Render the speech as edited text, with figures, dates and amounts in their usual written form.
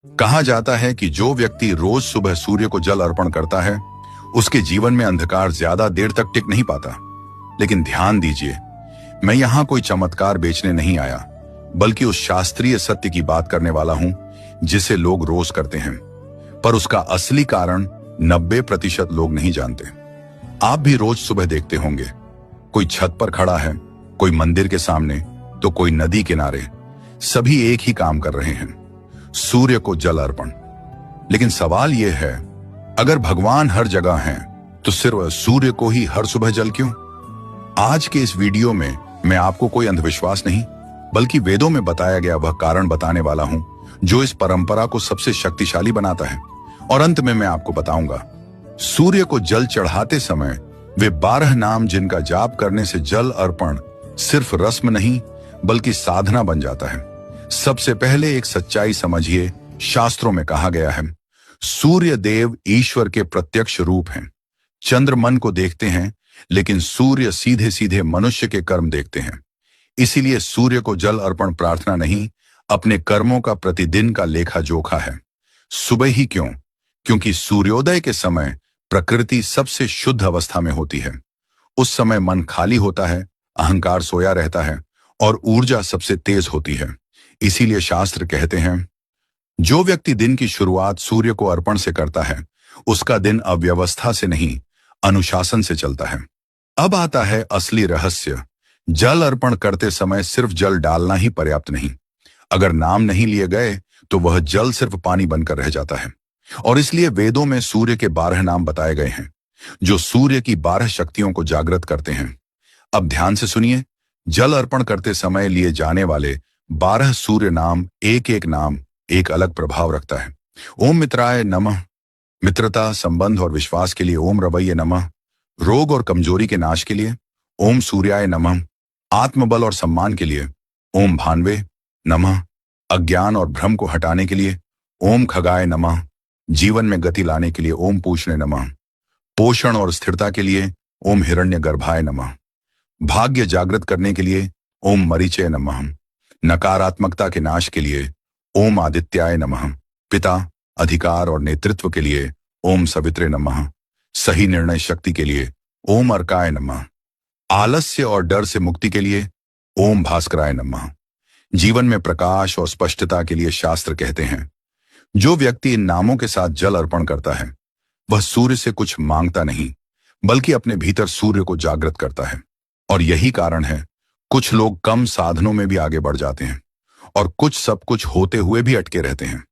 कहा जाता है कि जो व्यक्ति रोज सुबह सूर्य को जल अर्पण करता है उसके जीवन में अंधकार ज्यादा देर तक टिक नहीं पाता। लेकिन ध्यान दीजिए, मैं यहाँ कोई चमत्कार बेचने नहीं आया, बल्कि उस शास्त्रीय सत्य की बात करने वाला हूं जिसे लोग रोज करते हैं, पर उसका असली कारण 90% लोग नहीं जानते। आप भी रोज सुबह देखते होंगे, कोई छत पर खड़ा है, कोई मंदिर के सामने, तो कोई नदी किनारे। सभी एक ही काम कर रहे हैं, सूर्य को जल अर्पण। लेकिन सवाल यह है, अगर भगवान हर जगह हैं, तो सिर्फ सूर्य को ही हर सुबह जल क्यों? आज के इस वीडियो में मैं आपको कोई अंधविश्वास नहीं, बल्कि वेदों में बताया गया वह कारण बताने वाला हूं जो इस परंपरा को सबसे शक्तिशाली बनाता है। और अंत में मैं आपको बताऊंगा, सूर्य को जल चढ़ाते समय वे 12 नाम जिनका जाप करने से जल अर्पण सिर्फ रस्म नहीं बल्कि साधना बन जाता है। सबसे पहले एक सच्चाई समझिए, शास्त्रों में कहा गया है, सूर्य देव ईश्वर के प्रत्यक्ष रूप हैं। चंद्र मन को देखते हैं, लेकिन सूर्य सीधे सीधे मनुष्य के कर्म देखते हैं। इसीलिए सूर्य को जल अर्पण प्रार्थना नहीं, अपने कर्मों का प्रतिदिन का लेखा जोखा है। सुबह ही क्यों? क्योंकि सूर्योदय के समय प्रकृति सबसे शुद्ध अवस्था में होती है। उस समय मन खाली होता है, अहंकार सोया रहता है और ऊर्जा सबसे तेज होती है। इसीलिए शास्त्र कहते हैं, जो व्यक्ति दिन की शुरुआत सूर्य को अर्पण से करता है उसका दिन अव्यवस्था से नहीं, अनुशासन से चलता है। अब आता है असली रहस्य। जल अर्पण करते समय सिर्फ जल डालना ही पर्याप्त नहीं। अगर नाम नहीं लिए गए तो वह जल सिर्फ पानी बनकर रह जाता है। और इसलिए वेदों में सूर्य के 12 नाम बताए गए हैं, जो सूर्य की 12 शक्तियों को जागृत करते हैं। अब ध्यान से सुनिए, जल अर्पण करते समय लिए जाने वाले 12 सूर्य नाम, एक एक नाम एक अलग प्रभाव रखता है। ओम मित्राय नमः, मित्रता, संबंध और विश्वास के लिए ओम रवैये नमः। रोग और कमजोरी के नाश के लिए ओम सूर्याय नमः। आत्मबल और सम्मान के लिए ओम भान्वे नमः। अज्ञान और भ्रम को हटाने के लिए ओम खगाय नमः। जीवन में गति लाने के लिए ओम पूषणे नमः। पोषण और स्थिरता के लिए ओम हिरण्यगर्भाय नमः। भाग्य जागृत करने के लिए ओम मरीचय नमः। नकारात्मकता के नाश के लिए ओम आदित्याय नमः। पिता, अधिकार और नेतृत्व के लिए ओम सवित्रे नमः। सही निर्णय शक्ति के लिए ओम अर्काय नमः। आलस्य और डर से मुक्ति के लिए ओम भास्कराय नमः। जीवन में प्रकाश और स्पष्टता के लिए शास्त्र कहते हैं, जो व्यक्ति इन नामों के साथ जल अर्पण करता है वह सूर्य से कुछ मांगता नहीं, बल्कि अपने भीतर सूर्य को जागृत करता है। और यही कारण है, कुछ लोग कम साधनों में भी आगे बढ़ जाते हैं और कुछ सब कुछ होते हुए भी अटके रहते हैं।